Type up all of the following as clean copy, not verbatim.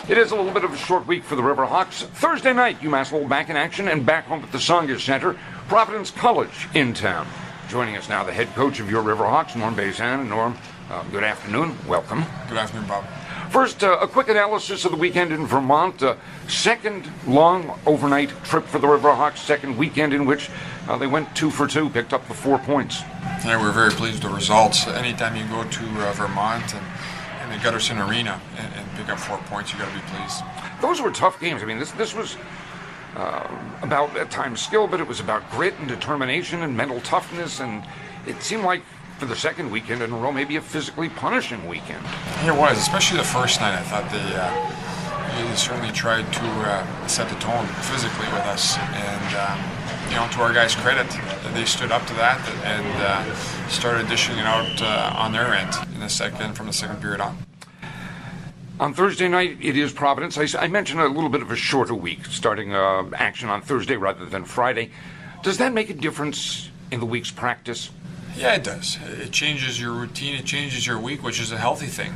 It is a little bit of a short week for the Riverhawks. Thursday night, UMass Lowell back in action and back home at the Songa Center, Providence College in town. Joining us now, the head coach of your Riverhawks, Norm Bazin. Norm, good afternoon. Welcome. Good afternoon, Bob. First, a quick analysis of the weekend in Vermont. Second long overnight trip for the Riverhawks. Second weekend in which they went 2 for 2, picked up the 4 points. Yeah, we're very pleased with the results. Anytime you go to Vermont and the Gutterson Arena and pick up 4 points, you got to be pleased. Those were tough games. I mean, this was about at times skill, but it was about grit and determination and mental toughness, and it seemed like for the second weekend in a row, maybe a physically punishing weekend. It was, especially the first night. I thought they certainly tried to set the tone physically with us, and to our guys' credit, they stood up to that and started dishing it out on their end from the second period on. On Thursday night, it is Providence. I mentioned a little bit of a shorter week, starting action on Thursday rather than Friday. Does that make a difference in the week's practice? Yeah, it does. It changes your routine. It changes your week, which is a healthy thing.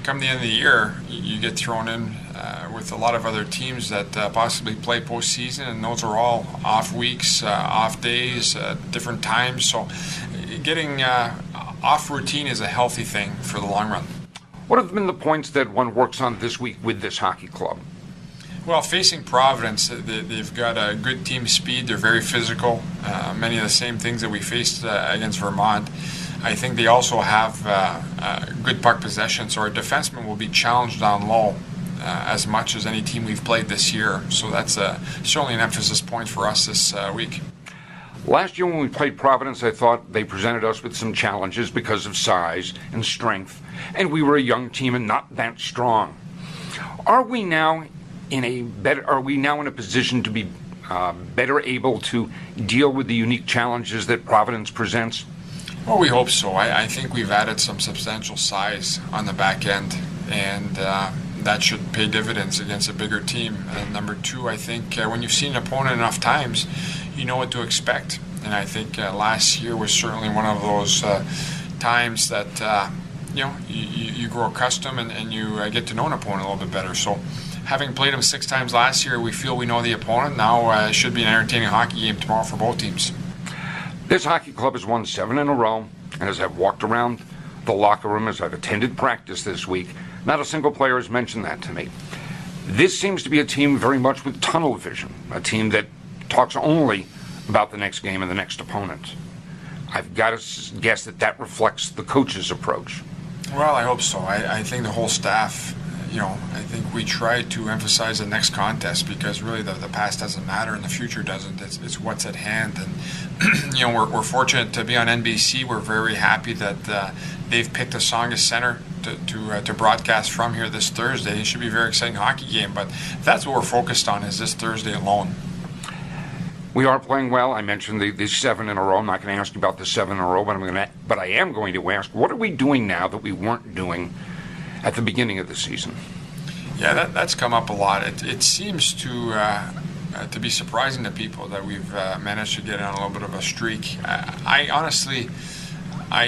Come the end of the year, you get thrown in with a lot of other teams that possibly play postseason, and those are all off weeks, off days, different times. So getting off routine is a healthy thing for the long run. What have been the points that one works on this week with this hockey club? Well, facing Providence, they've got a good team speed. They're very physical. Many of the same things that we faced against Vermont. I think they also have good puck possession, so our defensemen will be challenged down low as much as any team we've played this year. So that's certainly an emphasis point for us this week. Last year when we played Providence, I thought they presented us with some challenges because of size and strength, and we were a young team and not that strong. Are we now in a position to be better able to deal with the unique challenges that Providence presents? Well, we hope so. I think we've added some substantial size on the back end, and that should pay dividends against a bigger team. And number two, I think when you've seen an opponent enough times, you know what to expect. And I think last year was certainly one of those times that you grow accustomed and you get to know an opponent a little bit better. So having played them 6 times last year, we feel we know the opponent. Now it should be an entertaining hockey game tomorrow for both teams. This hockey club has won 7 in a row, and as I've walked around the locker room, as I've attended practice this week, not a single player has mentioned that to me. This seems to be a team very much with tunnel vision, a team that talks only about the next game and the next opponent. I've got to guess that reflects the coach's approach. Well, I hope so. I think the whole staff, I think we try to emphasize the next contest because really the past doesn't matter and the future doesn't. It's what's at hand. And, we're fortunate to be on NBC. We're very happy that they've picked the Songa Center to broadcast from here this Thursday. It should be a very exciting hockey game, but that's what we're focused on is this Thursday alone. We are playing well. I mentioned the 7 in a row. I'm not going to ask you about the 7 in a row, but I am going to ask, what are we doing now that we weren't doing at the beginning of the season? Yeah, that's come up a lot. It seems to be surprising to people that we've managed to get on a little bit of a streak. I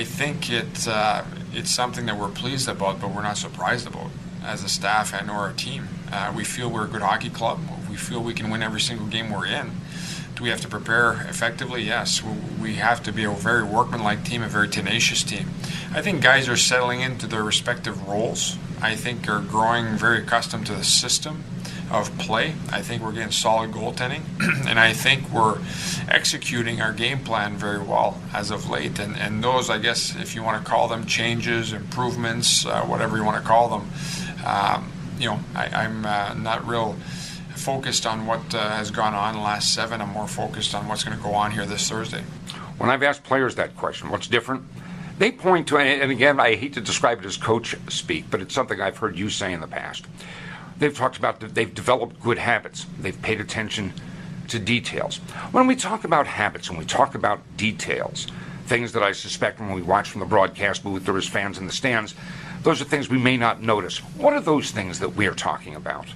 think it's something that we're pleased about, but we're not surprised about as a staff and or our team. We feel we're a good hockey club. We feel we can win every single game we're in. Do we have to prepare effectively? Yes. We have to be a very workmanlike team, a very tenacious team. I think guys are settling into their respective roles. I think are growing very accustomed to the system of play. I think we're getting solid goaltending, and I think we're executing our game plan very well as of late. And those, I guess, if you want to call them changes, improvements, whatever you want to call them, I'm not real focused on what has gone on in the last 7. I'm more focused on what's going to go on here this Thursday. When I've asked players that question, what's different? They point to, and again, I hate to describe it as coach speak, but it's something I've heard you say in the past. They've talked about they've developed good habits. They've paid attention to details. When we talk about habits and we talk about details, things that I suspect when we watch from the broadcast booth or as fans in the stands, those are things we may not notice. What are those things that we're talking about?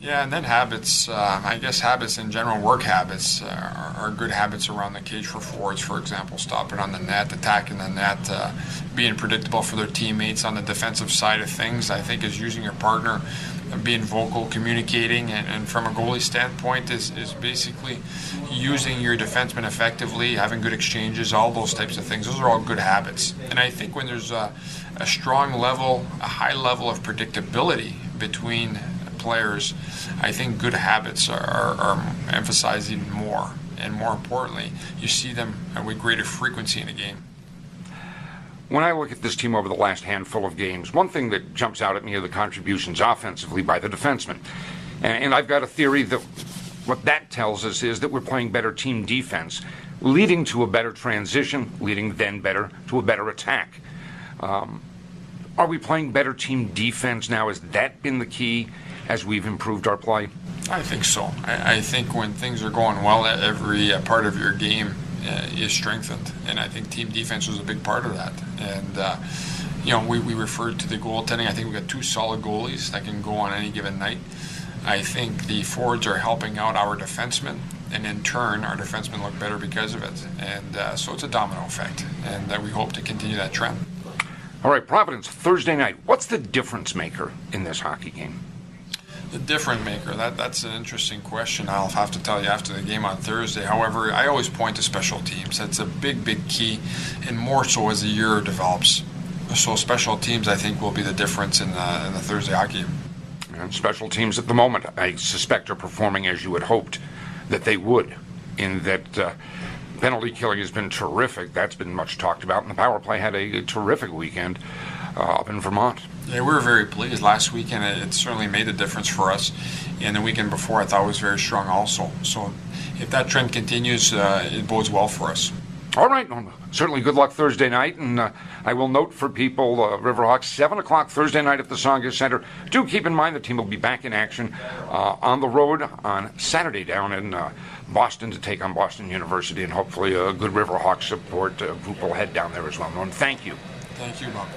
Yeah, and then habits, I guess habits in general, work habits, are good habits around the cage for forwards, for example, stopping on the net, attacking the net, being predictable for their teammates on the defensive side of things. I think is using your partner, being vocal, communicating, and from a goalie standpoint is basically using your defenseman effectively, having good exchanges, all those types of things. Those are all good habits. And I think when there's a strong level, a high level of predictability between players, I think good habits are emphasized even more. And more importantly, you see them with greater frequency in a game. When I look at this team over the last handful of games, one thing that jumps out at me are the contributions offensively by the defensemen. And I've got a theory that what that tells us is that we're playing better team defense, leading to a better transition, leading then better to a better attack. Are we playing better team defense now? Has that been the key as we've improved our play? I think so. I think when things are going well, every part of your game is strengthened, and I think team defense was a big part of that. And we referred to the goaltending. I think we got two solid goalies that can go on any given night. I think the forwards are helping out our defensemen, and in turn, our defensemen look better because of it. And so it's a domino effect, and we hope to continue that trend. All right, Providence, Thursday night. What's the difference maker in this hockey game? The difference maker, that's an interesting question. I'll have to tell you after the game on Thursday. However, I always point to special teams. That's a big, big key, and more so as the year develops. So special teams, I think, will be the difference in the Thursday hockey game. And special teams at the moment, I suspect, are performing as you had hoped that they would, in that penalty killing has been terrific. That's been much talked about, and the power play had a terrific weekend up in Vermont. Yeah, we were very pleased last weekend. It certainly made a difference for us. And the weekend before, I thought was very strong also. So if that trend continues, it bodes well for us. All right. Certainly good luck Thursday night. And I will note for people, Riverhawks, 7 o'clock Thursday night at the Tsongas Center. Do keep in mind the team will be back in action on the road on Saturday down in Boston to take on Boston University. And hopefully a good Riverhawks support group will head down there as well. Norm, thank you. Thank you, Bob.